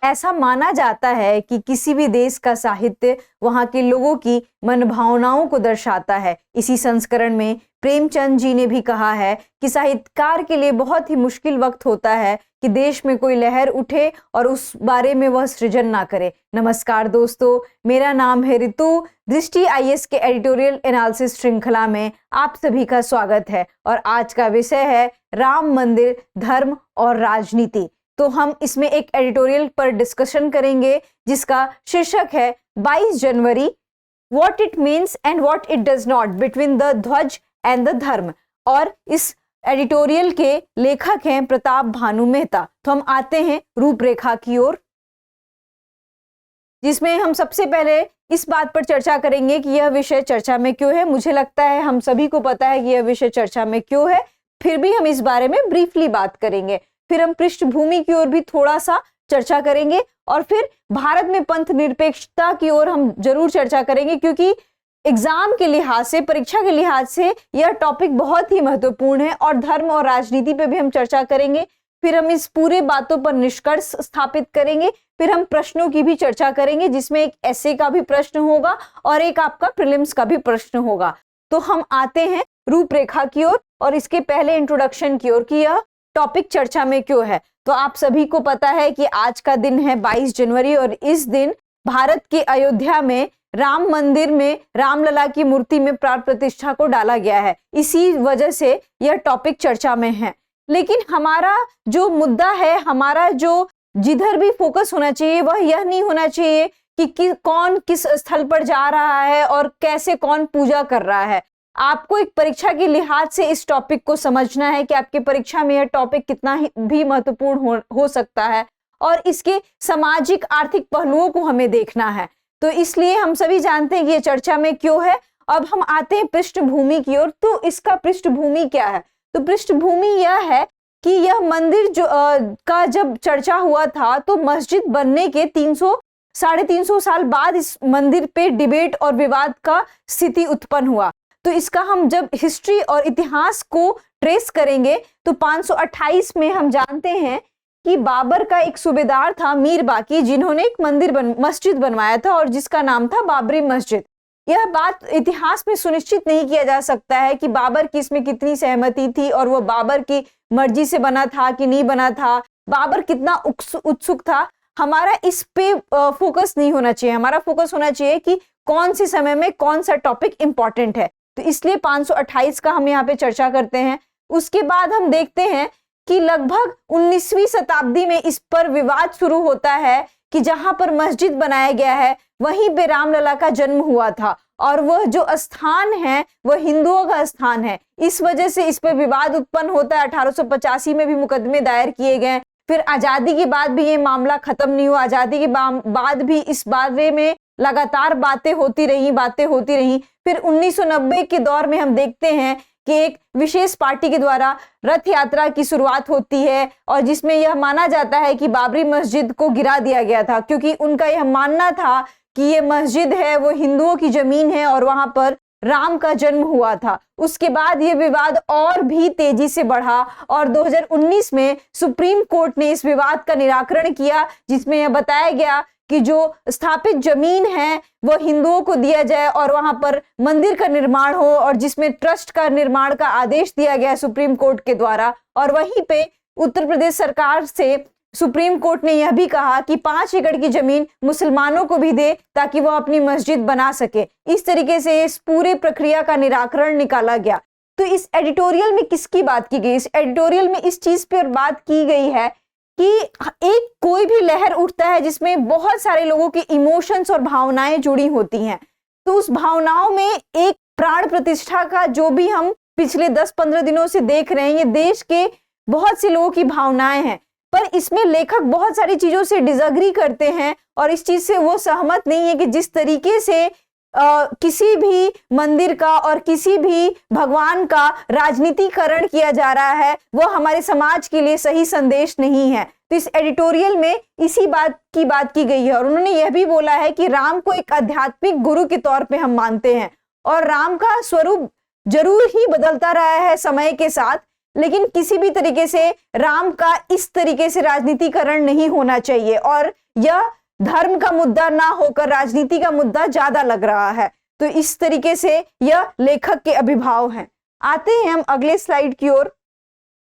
ऐसा माना जाता है कि किसी भी देश का साहित्य वहाँ के लोगों की मन भावनाओं को दर्शाता है। इसी संस्करण में प्रेमचंद जी ने भी कहा है कि साहित्यकार के लिए बहुत ही मुश्किल वक्त होता है कि देश में कोई लहर उठे और उस बारे में वह सृजन ना करे। नमस्कार दोस्तों, मेरा नाम है ऋतु। दृष्टि आईएएस के एडिटोरियल एनालिसिस श्रृंखला में आप सभी का स्वागत है और आज का विषय है राम मंदिर, धर्म और राजनीति। तो हम इसमें एक एडिटोरियल पर डिस्कशन करेंगे जिसका शीर्षक है 22 जनवरी, what it means and what it does not between the ध्वज एंड द धर्म। और इस एडिटोरियल के लेखक हैं प्रताप भानु मेहता। तो हम आते हैं रूपरेखा की ओर, जिसमें हम सबसे पहले इस बात पर चर्चा करेंगे कि यह विषय चर्चा में क्यों है। मुझे लगता है हम सभी को पता है कि यह विषय चर्चा में क्यों है, फिर भी हम इस बारे में ब्रीफली बात करेंगे। फिर हम पृष्ठभूमि की ओर भी थोड़ा सा चर्चा करेंगे और फिर भारत में पंथ निरपेक्षता की ओर हम जरूर चर्चा करेंगे, क्योंकि एग्जाम के लिहाज से, परीक्षा के लिहाज से यह टॉपिक बहुत ही महत्वपूर्ण है। और धर्म और राजनीति पे भी हम चर्चा करेंगे। फिर हम इस पूरे बातों पर निष्कर्ष स्थापित करेंगे। फिर हम प्रश्नों की भी चर्चा करेंगे, जिसमें एक एसे का भी प्रश्न होगा और एक आपका प्रीलिम्स का भी प्रश्न होगा। तो हम आते हैं रूपरेखा की ओर और इसके पहले इंट्रोडक्शन की ओर कि यह टॉपिक चर्चा में क्यों है। तो आप सभी को पता है कि आज का दिन है 22 जनवरी और इस दिन भारत के अयोध्या में राम मंदिर में रामलला की मूर्ति में प्राण प्रतिष्ठा को डाला गया है। इसी वजह से यह टॉपिक चर्चा में है। लेकिन हमारा जो मुद्दा है, हमारा जो जिधर भी फोकस होना चाहिए वह यह नहीं होना चाहिए कि कौन किस स्थल पर जा रहा है और कैसे कौन पूजा कर रहा है। आपको एक परीक्षा के लिहाज से इस टॉपिक को समझना है कि आपके परीक्षा में यह टॉपिक कितना भी महत्वपूर्ण हो सकता है और इसके सामाजिक आर्थिक पहलुओं को हमें देखना है। तो इसलिए हम सभी जानते हैं कि यह चर्चा में क्यों है। अब हम आते हैं पृष्ठभूमि की ओर। तो इसका पृष्ठभूमि क्या है? तो पृष्ठभूमि यह है कि यह मंदिर जो का जब चर्चा हुआ था तो मस्जिद बनने के 300-350 साल बाद इस मंदिर पे डिबेट और विवाद का स्थिति उत्पन्न हुआ। तो इसका हम जब हिस्ट्री और इतिहास को ट्रेस करेंगे तो 528 में हम जानते हैं कि बाबर का एक सूबेदार था मीर बाकी, जिन्होंने एक मस्जिद बनवाया था और जिसका नाम था बाबरी मस्जिद। यह बात इतिहास में सुनिश्चित नहीं किया जा सकता है कि बाबर की इसमें कितनी सहमति थी और वह बाबर की मर्जी से बना था कि नहीं बना था, बाबर कितना उत्सुक था। हमारा इस पे फोकस नहीं होना चाहिए। हमारा फोकस होना चाहिए कि कौन से समय में कौन सा टॉपिक इंपॉर्टेंट है। तो इसलिए 528 का हम यहाँ पे चर्चा करते हैं। उसके बाद हम देखते हैं कि लगभग 19वीं शताब्दी में इस पर विवाद शुरू होता है कि जहां पर मस्जिद बनाया गया है वहीं पे रामलला का जन्म हुआ था और वह जो स्थान है वह हिंदुओं का स्थान है। इस वजह से इस पर विवाद उत्पन्न होता है। 1885 में भी मुकदमे दायर किए गए। फिर आजादी के बाद भी ये मामला खत्म नहीं हुआ। आजादी के बाद भी इस बारे में लगातार बातें होती रही। फिर 1990 के दौर में हम देखते हैं कि एक विशेष पार्टी के द्वारा रथ यात्रा की शुरुआत होती है और जिसमें यह माना जाता है कि बाबरी मस्जिद को गिरा दिया गया था, क्योंकि उनका यह मानना था कि ये मस्जिद है वो हिंदुओं की जमीन है और वहां पर राम का जन्म हुआ था। उसके बाद ये विवाद और भी तेजी से बढ़ा और 2019 में सुप्रीम कोर्ट ने इस विवाद का निराकरण किया, जिसमें यह बताया गया कि जो स्थापित जमीन है वो हिंदुओं को दिया जाए और वहां पर मंदिर का निर्माण हो, और जिसमें ट्रस्ट का निर्माण का आदेश दिया गया सुप्रीम कोर्ट के द्वारा। और वहीं पे उत्तर प्रदेश सरकार से सुप्रीम कोर्ट ने यह भी कहा कि 5 एकड़ की जमीन मुसलमानों को भी दे ताकि वो अपनी मस्जिद बना सके। इस तरीके से इस पूरे प्रक्रिया का निराकरण निकाला गया। तो इस एडिटोरियल में किसकी बात की गई? इस एडिटोरियल में इस चीज पर बात की गई है कि एक कोई भी लहर उठता है जिसमें बहुत सारे लोगों के इमोशंस और भावनाएं जुड़ी होती हैं। तो उस भावनाओं में एक प्राण प्रतिष्ठा का जो भी हम पिछले 10-15 दिनों से देख रहे हैं, ये देश के बहुत से लोगों की भावनाएं हैं। पर इसमें लेखक बहुत सारी चीजों से डिसएग्री करते हैं और इस चीज से वो सहमत नहीं है कि जिस तरीके से किसी भी मंदिर का और किसी भी भगवान का राजनीतिकरण किया जा रहा है वो हमारे समाज के लिए सही संदेश नहीं है। तो इस एडिटोरियल में इसी बात की गई है और उन्होंने यह भी बोला है कि राम को एक आध्यात्मिक गुरु के तौर पे हम मानते हैं और राम का स्वरूप जरूर ही बदलता रहा है समय के साथ, लेकिन किसी भी तरीके से राम का इस तरीके से राजनीतिकरण नहीं होना चाहिए। और यह धर्म का मुद्दा ना होकर राजनीति का मुद्दा ज्यादा लग रहा है। तो इस तरीके से यह लेखक के अभिभाव हैं। आते हैं हम अगले स्लाइड की ओर।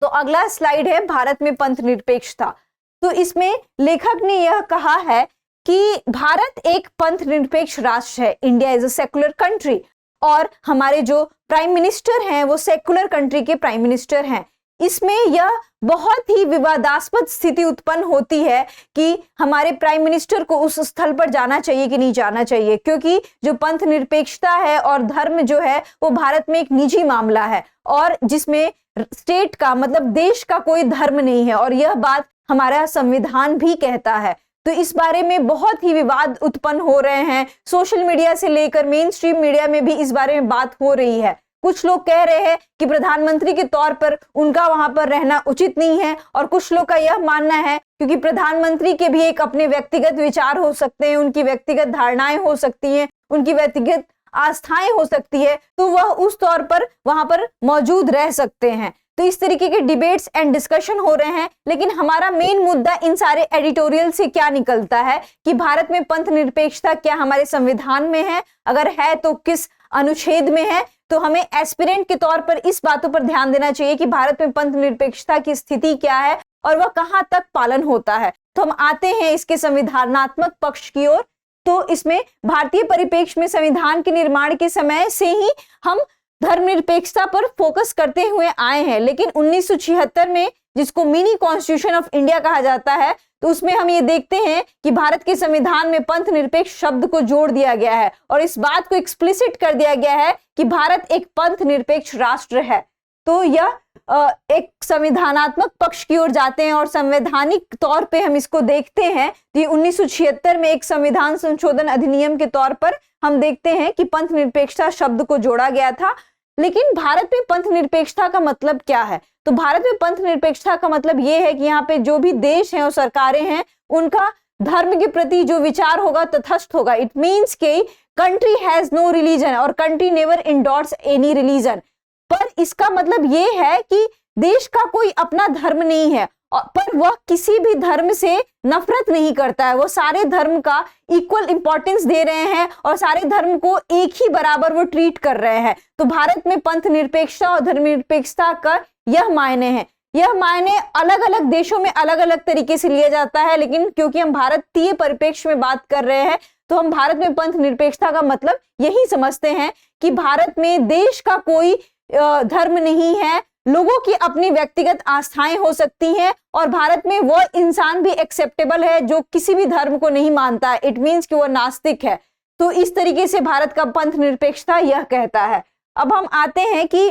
तो अगला स्लाइड है भारत में पंथ निरपेक्षता। तो इसमें लेखक ने यह कहा है कि भारत एक पंथ निरपेक्ष राष्ट्र है, India is a secular country, और हमारे जो प्राइम मिनिस्टर हैं वो सेकुलर कंट्री के प्राइम मिनिस्टर हैं। इसमें यह बहुत ही विवादास्पद स्थिति उत्पन्न होती है कि हमारे प्राइम मिनिस्टर को उस स्थल पर जाना चाहिए कि नहीं जाना चाहिए, क्योंकि जो पंथ निरपेक्षता है और धर्म जो है वो भारत में एक निजी मामला है और जिसमें स्टेट का मतलब देश का कोई धर्म नहीं है, और यह बात हमारा संविधान भी कहता है। तो इस बारे में बहुत ही विवाद उत्पन्न हो रहे हैं, सोशल मीडिया से लेकर मेन स्ट्रीम मीडिया में भी इस बारे में बात हो रही है। कुछ लोग कह रहे हैं कि प्रधानमंत्री के तौर पर उनका वहां पर रहना उचित नहीं है, और कुछ लोग का यह मानना है क्योंकि प्रधानमंत्री के भी एक अपने व्यक्तिगत विचार हो सकते हैं, उनकी व्यक्तिगत धारणाएं हो सकती हैं, उनकी व्यक्तिगत आस्थाएं हो सकती है, तो वह उस तौर पर वहां पर मौजूद रह सकते हैं। तो इस तरीके के डिबेट्स एंड डिस्कशन हो रहे हैं, लेकिन हमारा मेन मुद्दा इन सारे एडिटोरियल से क्या निकलता है कि भारत में पंथ निरपेक्षता क्या हमारे संविधान में है, अगर है तो किस अनुच्छेद में है। तो हमें एस्पिरेंट के तौर पर इस बातों पर ध्यान देना चाहिए कि भारत में पंथ निरपेक्षता की स्थिति क्या है और वह कहां तक पालन होता है। तो हम आते हैं इसके संविधानात्मक पक्ष की ओर। तो इसमें भारतीय परिप्रेक्ष्य में संविधान के निर्माण के समय से ही हम धर्मनिरपेक्षता पर फोकस करते हुए आए हैं, लेकिन 1976 में जिसको मिनी कॉन्स्टिट्यूशन ऑफ इंडिया कहा जाता है, तो उसमें हम ये देखते हैं कि भारत के संविधान में पंथ निरपेक्ष शब्द को जोड़ दिया गया है और इस बात को एक्सप्लिसिट कर दिया गया है कि भारत एक पंथ निरपेक्ष राष्ट्र है। तो यह एक संविधानात्मक पक्ष की ओर जाते हैं और संवैधानिक तौर पे हम इसको देखते हैं। तो 1976 में एक संविधान संशोधन अधिनियम के तौर पर हम देखते हैं कि पंथ निरपेक्षता शब्द को जोड़ा गया था। लेकिन भारत में पंथ निरपेक्षता का मतलब क्या है? तो भारत में पंथ निरपेक्षता का मतलब यह है कि यहाँ पे जो भी देश हैं और सरकारें हैं उनका धर्म के प्रति जो विचार होगा तटस्थ होगा। इट मीन्स कि कंट्री हैज नो रिलीजन और country never endorse any religion. पर इसका मतलब ये है कि देश का कोई अपना धर्म नहीं है, पर वह किसी भी धर्म से नफरत नहीं करता है। वो सारे धर्म का इक्वल इंपॉर्टेंस दे रहे हैं और सारे धर्म को एक ही बराबर वो ट्रीट कर रहे हैं। तो भारत में पंथ निरपेक्षता और धर्मनिरपेक्षता का यह मायने हैं। यह मायने अलग अलग देशों में अलग अलग तरीके से लिया जाता है, लेकिन क्योंकि हम भारतीय परिप्रेक्ष्य में बात कर रहे हैं तो हम भारत में पंथ निरपेक्षता का मतलब यही समझते हैं कि भारत में देश का कोई धर्म नहीं है, लोगों की अपनी व्यक्तिगत आस्थाएं हो सकती हैं और भारत में वो इंसान भी एक्सेप्टेबल है जो किसी भी धर्म को नहीं मानता है। इट मीन्स कि वो नास्तिक है। तो इस तरीके से भारत का पंथ निरपेक्षता यह कहता है। अब हम आते हैं कि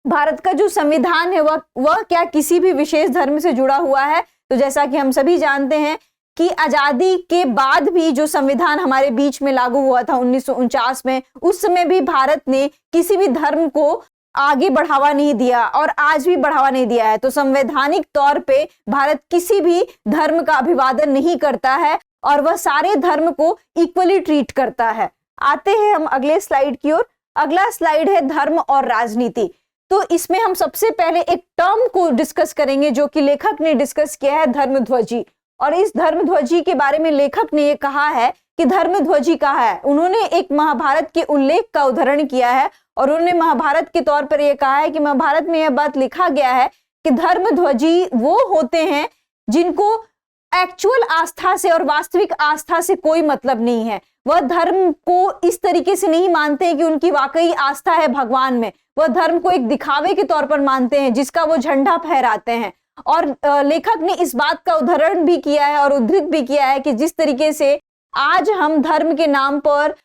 भारत का जो संविधान है वह क्या किसी भी विशेष धर्म से जुड़ा हुआ है? तो जैसा कि हम सभी जानते हैं कि आजादी के बाद भी जो संविधान हमारे बीच में लागू हुआ था 1949 में, उस समय भी भारत ने किसी भी धर्म को आगे बढ़ावा नहीं दिया और आज भी बढ़ावा नहीं दिया है। तो संवैधानिक तौर पे भारत किसी भी धर्म का अभिवादन नहीं करता है और वह सारे धर्म को इक्वली ट्रीट करता है। आते हैं हम अगले स्लाइड की ओर। अगला स्लाइड है धर्म और राजनीति। तो इसमें हम सबसे पहले एक टर्म को डिस्कस करेंगे जो कि लेखक ने डिस्कस किया है, धर्मध्वजी। और इस धर्मध्वजी के बारे में लेखक ने ये कहा है कि धर्मध्वजी कहा है। उन्होंने एक महाभारत के उल्लेख का उदाहरण किया है और उन्होंने महाभारत के तौर पर यह कहा है कि महाभारत में यह बात लिखा गया है कि धर्मध्वजी वो होते हैं जिनको एक्चुअल आस्था से और वास्तविक आस्था से कोई मतलब नहीं है। वह धर्म को इस तरीके से नहीं मानते हैं कि उनकी वाकई आस्था है भगवान में। वह धर्म को एक दिखावे के तौर पर मानते हैं जिसका वो झंडा फहराते हैं। और लेखक ने इस बात का उदाहरण भी किया है और उद्धृत भी किया है कि जिस तरीके से आज हम धर्म के नाम पर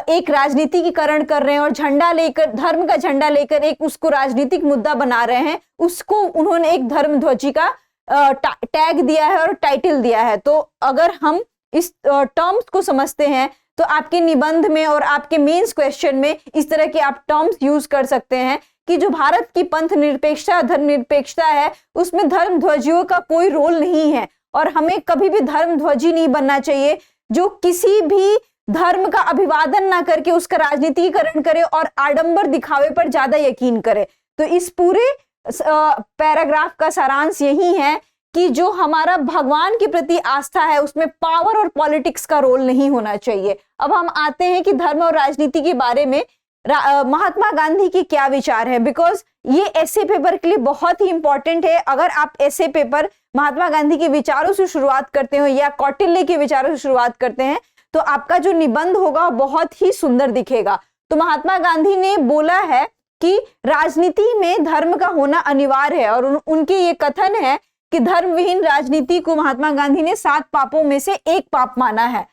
एक राजनीतिकीकरण कर रहे हैं और झंडा लेकर, धर्म का झंडा लेकर एक उसको राजनीतिक मुद्दा बना रहे हैं, उसको उन्होंने एक धर्मध्वजी का टैग दिया है और टाइटल दिया है। तो अगर हम इस टर्म्स को समझते हैं तो आपके निबंध में और आपके मेंस क्वेश्चन में इस तरह के आप टर्म्स यूज कर सकते हैं कि जो भारत की पंथ निरपेक्षता धर्मनिरपेक्षता है उसमें धर्मध्वजियों का कोई रोल नहीं है और हमें कभी भी धर्मध्वजी नहीं बनना चाहिए जो किसी भी धर्म का अभिवादन ना करके उसका राजनीतिकरण करे और आडंबर दिखावे पर ज्यादा यकीन करे। तो इस पूरे पैराग्राफ का सारांश यही है कि जो हमारा भगवान के प्रति आस्था है उसमें पावर और पॉलिटिक्स का रोल नहीं होना चाहिए। अब हम आते हैं कि धर्म और राजनीति के बारे में महात्मा गांधी के क्या विचार है, बिकॉज ये ऐसे पेपर के लिए बहुत ही इंपॉर्टेंट है। अगर आप ऐसे पेपर महात्मा गांधी के विचारों से शुरुआत करते हो या कौटिल्य के विचारों से शुरुआत करते हैं तो आपका जो निबंध होगा बहुत ही सुंदर दिखेगा। तो महात्मा गांधी ने बोला है कि राजनीति में धर्म का होना अनिवार्य है, और उनके ये कथन है कि धर्म विहीन राजनीति को महात्मा गांधी ने 7 पापों में से एक पाप माना है।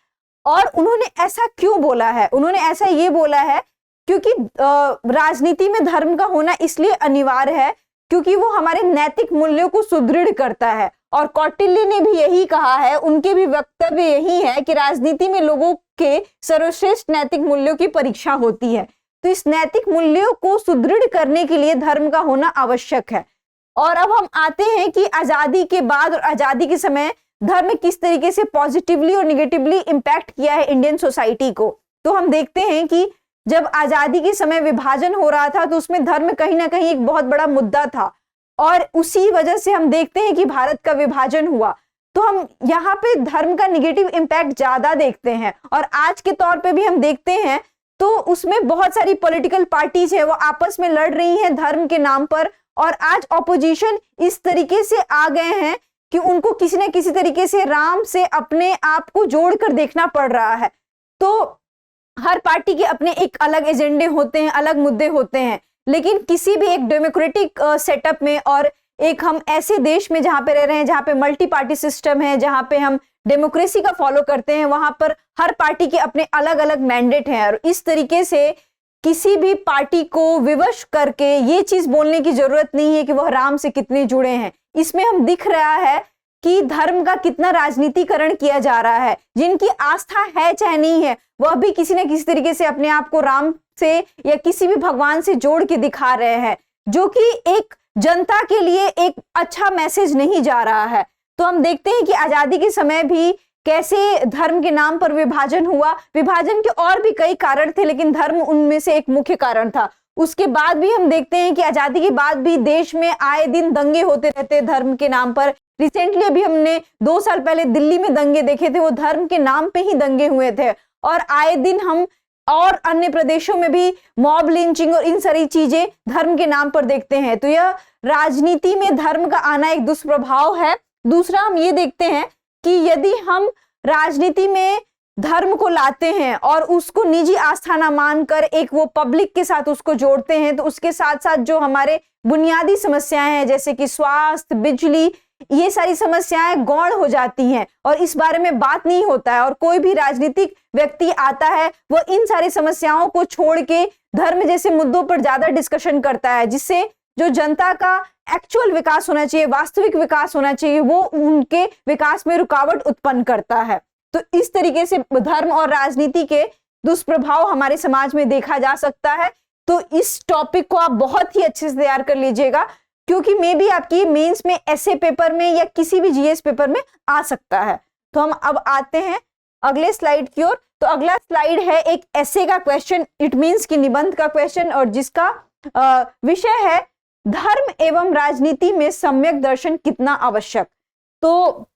और उन्होंने ऐसा क्यों बोला है? उन्होंने ऐसा ये बोला है क्योंकि राजनीति में धर्म का होना इसलिए अनिवार्य है क्योंकि वो हमारे नैतिक मूल्यों को सुदृढ़ करता है। और कौटिल्य ने भी यही कहा है, उनके भी वक्तव्य यही है कि राजनीति में लोगों के सर्वश्रेष्ठ नैतिक मूल्यों की परीक्षा होती है। तो इस नैतिक मूल्यों को सुदृढ़ करने के लिए धर्म का होना आवश्यक है। और अब हम आते हैं कि आजादी के बाद और आजादी के समय धर्म किस तरीके से पॉजिटिवली और निगेटिवली इंपैक्ट किया है इंडियन सोसाइटी को। तो हम देखते हैं कि जब आजादी के समय विभाजन हो रहा था तो उसमें धर्म कहीं ना कहीं एक बहुत बड़ा मुद्दा था, और उसी वजह से हम देखते हैं कि भारत का विभाजन हुआ। तो हम यहाँ पे धर्म का निगेटिव इंपैक्ट ज्यादा देखते हैं। और आज के तौर पे भी हम देखते हैं तो उसमें बहुत सारी पॉलिटिकल पार्टीज है वो आपस में लड़ रही हैं धर्म के नाम पर। और आज ऑपोजिशन इस तरीके से आ गए हैं कि उनको किसी न किसी तरीके से राम से अपने आप को जोड़कर देखना पड़ रहा है। तो हर पार्टी के अपने एक अलग एजेंडे होते हैं, अलग मुद्दे होते हैं, लेकिन किसी भी एक डेमोक्रेटिक सेटअप में और एक हम ऐसे देश में जहां पे रह रहे हैं जहां पे मल्टी पार्टी सिस्टम है, जहां पे हम डेमोक्रेसी का फॉलो करते हैं, वहां पर हर पार्टी के अपने अलग अलग मैंडेट हैं। और इस तरीके से किसी भी पार्टी को विवश करके ये चीज बोलने की जरूरत नहीं है कि वह राम से कितने जुड़े हैं। इसमें हम दिख रहा है कि धर्म का कितना राजनीतिकरण किया जा रहा है। जिनकी आस्था है चाहे नहीं है वह भी किसी न किसी तरीके से अपने आप को राम से या किसी भी भगवान से जोड़ के दिखा रहे हैं, जो कि एक जनता के लिए एक अच्छा मैसेज नहीं जा रहा है। तो हम देखते हैं कि आजादी के समय भी कैसे धर्म के नाम पर विभाजन हुआ। विभाजन के और भी कई कारण थे लेकिन धर्म उनमें से एक मुख्य कारण था। उसके बाद भी हम देखते हैं कि आजादी के बाद भी देश में आए दिन दंगे होते रहते धर्म के नाम पर। रिसेंटली अभी हमने 2 साल पहले दिल्ली में दंगे देखे थे, वो धर्म के नाम पे ही दंगे हुए थे। और आए दिन हम और अन्य प्रदेशों में भी मॉब लिंचिंग और इन सारी चीजें धर्म के नाम पर देखते हैं। तो यह राजनीति में धर्म का आना एक दुष्प्रभाव है। दूसरा हम ये देखते हैं कि यदि हम राजनीति में धर्म को लाते हैं और उसको निजी आस्था ना मानकर एक वो पब्लिक के साथ उसको जोड़ते हैं, तो उसके साथ साथ जो हमारे बुनियादी समस्याएं हैं जैसे कि स्वास्थ्य, बिजली, ये सारी समस्याएं गौण हो जाती हैं और इस बारे में बात नहीं होता है। और कोई भी राजनीतिक व्यक्ति आता है वो इन सारी समस्याओं को छोड़ के धर्म जैसे मुद्दों पर ज्यादा डिस्कशन करता है, जिससे जो जनता का एक्चुअल विकास होना चाहिए, वास्तविक विकास होना चाहिए, वो उनके विकास में रुकावट उत्पन्न करता है। तो इस तरीके से धर्म और राजनीति के दुष्प्रभाव हमारे समाज में देखा जा सकता है। तो इस टॉपिक को आप बहुत ही अच्छे से तैयार कर लीजिएगा, क्योंकि मे बी आपकी मेंस में ऐसे पेपर में या किसी भी जीएस पेपर में आ सकता है। तो हम अब आते हैं अगले स्लाइड की ओर। तो अगला स्लाइड है एक ऐसे का क्वेश्चन, इट मीन्स कि निबंध का क्वेश्चन, और जिसका विषय है धर्म एवं राजनीति में सम्यक दर्शन कितना आवश्यक। तो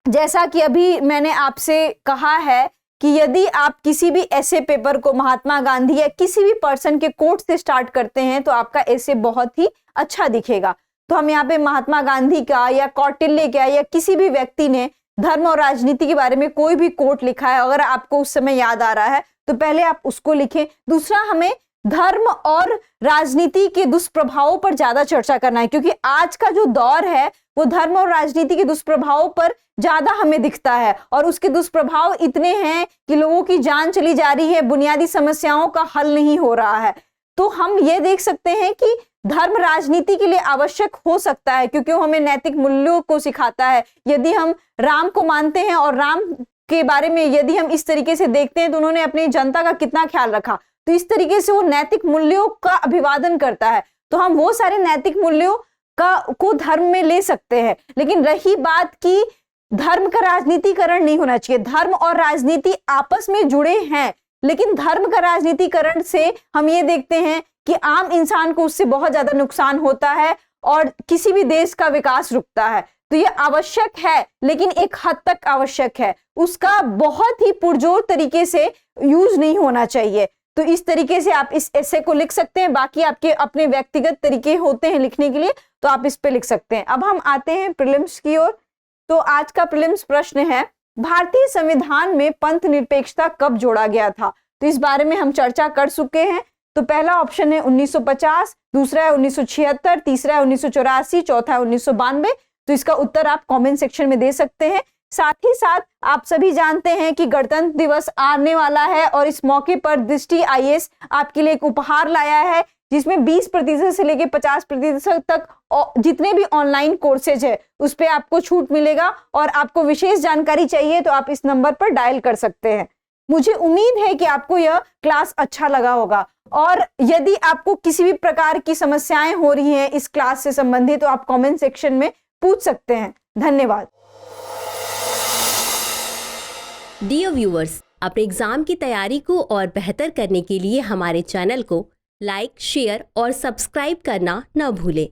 जैसा कि अभी मैंने आपसे कहा है कि यदि आप किसी भी ऐसे पेपर को महात्मा गांधी या किसी भी पर्सन के कोट से स्टार्ट करते हैं तो आपका ऐसे बहुत ही अच्छा दिखेगा। तो हम यहाँ पे महात्मा गांधी का या कौटिल्य का या किसी भी व्यक्ति ने धर्म और राजनीति के बारे में कोई भी कोट लिखा है, अगर आपको उस समय याद आ रहा है तो पहले आप उसको लिखें। दूसरा, हमें धर्म और राजनीति के दुष्प्रभावों पर ज्यादा चर्चा करना है, क्योंकि आज का जो दौर है वो धर्म और राजनीति के दुष्प्रभावों पर ज्यादा हमें दिखता है और उसके दुष्प्रभाव इतने हैं कि लोगों की जान चली जा रही है, बुनियादी समस्याओं का हल नहीं हो रहा है। तो हम ये देख सकते हैं कि धर्म राजनीति के लिए आवश्यक हो सकता है, क्योंकि वो हमें नैतिक मूल्यों को सिखाता है। यदि हम राम को मानते हैं और राम के बारे में यदि हम इस तरीके से देखते हैं तो उन्होंने अपनी जनता का कितना ख्याल रखा, तो इस तरीके से वो नैतिक मूल्यों का अभिवादन करता है। तो हम वो सारे नैतिक मूल्यों को धर्म में ले सकते हैं। लेकिन रही बात कि धर्म का राजनीतिकरण नहीं होना चाहिए, धर्म और राजनीति आपस में जुड़े हैं, लेकिन धर्म का राजनीतिकरण से हम ये देखते हैं कि आम इंसान को उससे बहुत ज्यादा नुकसान होता है और किसी भी देश का विकास रुकता है। तो ये आवश्यक है, लेकिन एक हद तक आवश्यक है, उसका बहुत ही पुरजोर तरीके से यूज नहीं होना चाहिए। तो इस तरीके से आप इस एसे को लिख सकते हैं। बाकी आपके अपने व्यक्तिगत तरीके होते हैं लिखने के लिए, तो आप इस पे लिख सकते हैं। अब हम आते हैं प्रीलिम्स की ओर। तो आज का प्रीलिम्स प्रश्न है, भारतीय संविधान में पंथ निरपेक्षता कब जोड़ा गया था? तो इस बारे में हम चर्चा कर चुके हैं। तो पहला ऑप्शन है 1950, दूसरा है 1976, तीसरा है 1984, चौथा है 1992। तो इसका उत्तर आप कमेंट सेक्शन में दे सकते हैं। साथ ही साथ आप सभी जानते हैं कि गणतंत्र दिवस आने वाला है और इस मौके पर दृष्टि आईएएस आपके लिए एक उपहार लाया है, जिसमें 20% से लेकर 50% तक जितने भी ऑनलाइन कोर्सेज है उस पे आपको छूट मिलेगा। और आपको विशेष जानकारी चाहिए तो आप इस नंबर पर डायल कर सकते हैं। मुझे उम्मीद है कि आपको यह क्लास अच्छा लगा होगा, और यदि आपको किसी भी प्रकार की समस्याएं हो रही हैं इस क्लास से संबंधित, तो आप कमेंट सेक्शन में पूछ सकते हैं। धन्यवाद। डियर व्यूअर्स, अपने एग्जाम की तैयारी को और बेहतर करने के लिए हमारे चैनल को लाइक, शेयर और सब्सक्राइब करना न भूलें।